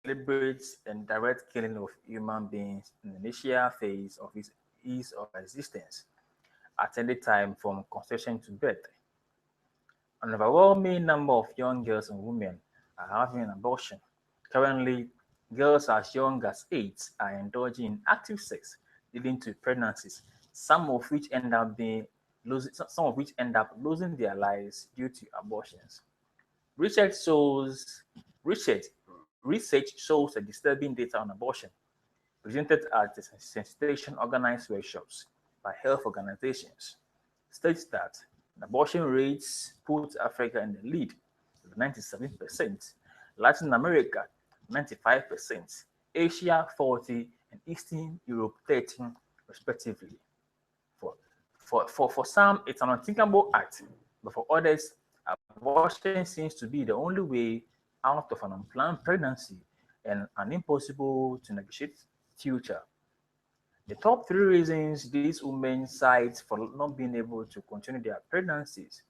deliberate and direct killing of human beings in the initial phase of his or her existence at any time from conception to birth. An overwhelming number of young girls and women are having an abortion. Currently, girls as young as 8 are indulging in active sex, leading to pregnancies, some of which end up losing their lives due to abortions. Research shows research research shows a disturbing data on abortion presented at the sensitization organized workshops by health organizations states that abortion rates put Africa in the lead with 97%, Latin America 95%, Asia 40, and Eastern Europe 13, respectively. For, for some, it's an unthinkable act, but for others, abortion seems to be the only way out of an unplanned pregnancy and an impossible to negotiate future. The top three reasons these women cite for not being able to continue their pregnancies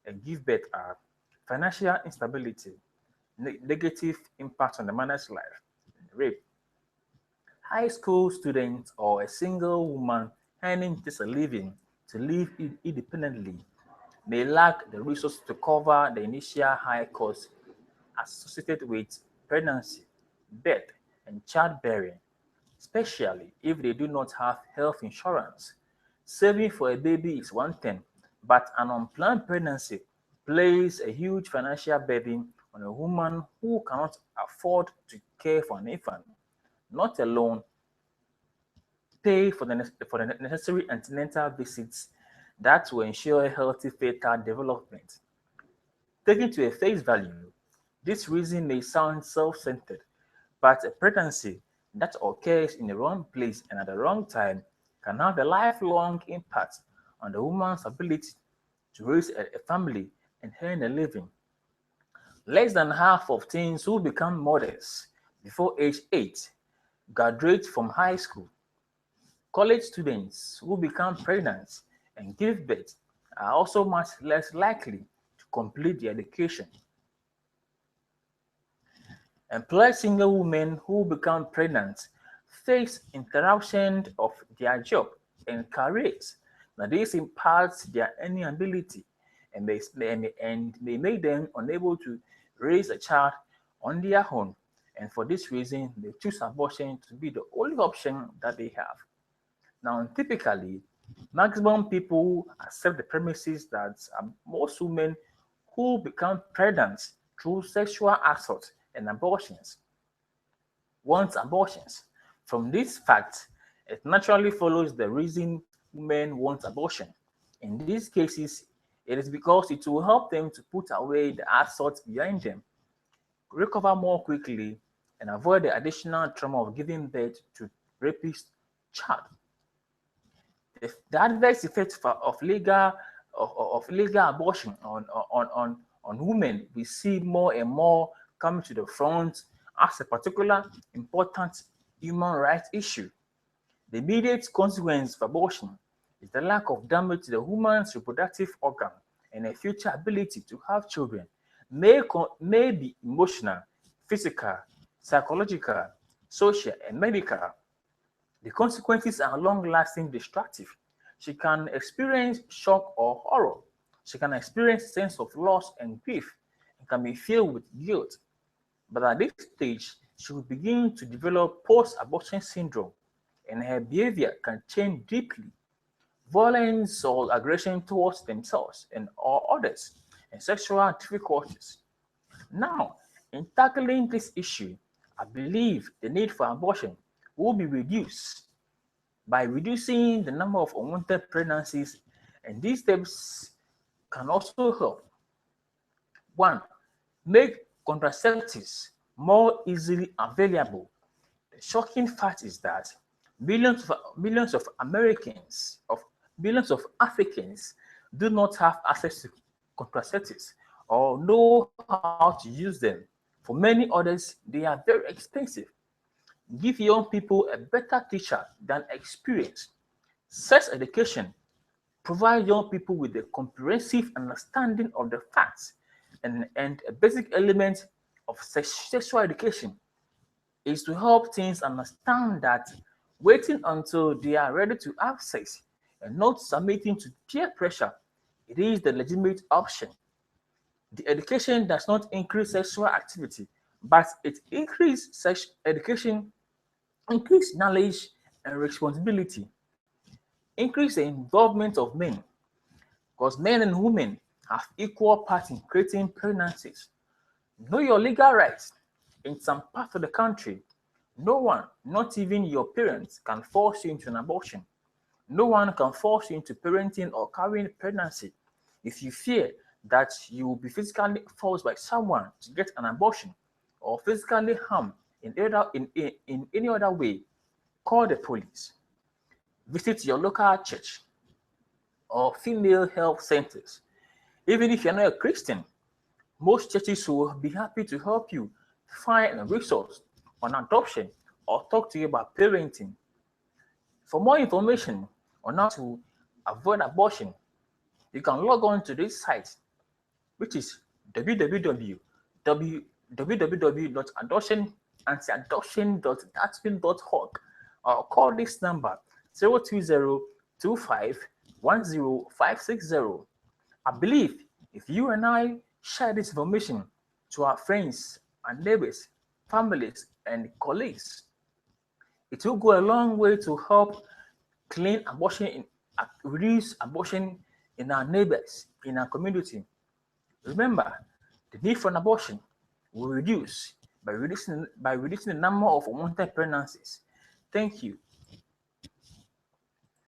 and give birth are financial instability, negative impact on the mother's life, and rape. High school students or a single woman earning just a living to live independently may lack the resources to cover the initial high costs associated with pregnancy, birth, and childbearing, especially if they do not have health insurance. Saving for a baby is one thing, but an unplanned pregnancy places a huge financial burden on a woman who cannot afford to care for an infant, not alone pay for the necessary antenatal visits that will ensure a healthy fetal development. Taken to a face value, this reason may sound self-centered, but a pregnancy that occurs in the wrong place and at the wrong time can have a lifelong impact on the woman's ability to raise a family and earn a living. Less than half of teens who become mothers before age 8 graduate from high school. College students who become pregnant and give birth are also much less likely to complete their education. Employed single women who become pregnant face interruption of their job and careers. Now, this impacts their earning ability and may make them unable to raise a child on their own. And for this reason, they choose abortion to be the only option that they have. Now, typically, maximum people accept the premises that most women who become pregnant through sexual assault and abortions want abortions. From this fact, it naturally follows the reason women want abortion. In these cases, it is because it will help them to put away the assault behind them, recover more quickly, and avoid the additional trauma of giving birth to rapist child. The adverse effects of legal abortion on women we see more and more coming to the front as a particular important human rights issue. The immediate consequence of abortion is the lack of damage to the woman's reproductive organ and her future ability to have children may be emotional, physical, psychological, social, and medical. The consequences are long-lasting destructive. She can experience shock or horror. She can experience sense of loss and grief and can be filled with guilt. But at this stage, she will begin to develop post-abortion syndrome and her behavior can change deeply. Violence or aggression towards themselves and or others and sexual difficulties. Now, in tackling this issue, I believe the need for abortion will be reduced by reducing the number of unwanted pregnancies, and these steps can also help. One, make contraceptives more easily available. The shocking fact is that millions of Americans, of millions of Africans do not have access to contraceptives or know how to use them. For many others, they are very expensive. Give young people a better teacher than experience. Sex education provide young people with a comprehensive understanding of the facts and a basic element of sexual education. is to help teens understand that waiting until they are ready to have sex and not submitting to peer pressure, it is the legitimate option. The education does not increase sexual activity, but it increases sex education, increase knowledge and responsibility, increase the involvement of men, because men and women have equal part in creating pregnancies. Know your legal rights. In some parts of the country, no one, not even your parents, can force you into an abortion. No one can force you into parenting or carrying pregnancy. If you fear that you will be physically forced by someone to get an abortion or physically harmed in any other way, call the police. Visit your local church or female health centers. Even if you're not a Christian, most churches will be happy to help you find a resource on adoption or talk to you about parenting. For more information on how to avoid abortion, you can log on to this site, which is www.adoptionantiadoption.datwin.org, or call this number 02025100560. I believe if you and I share this information to our friends and neighbors, families, and colleagues, it will go a long way to help clean abortion, reduce abortion in our neighbors, in our community. Remember, the need for an abortion will reduce by reducing the number of unwanted pregnancies. Thank you.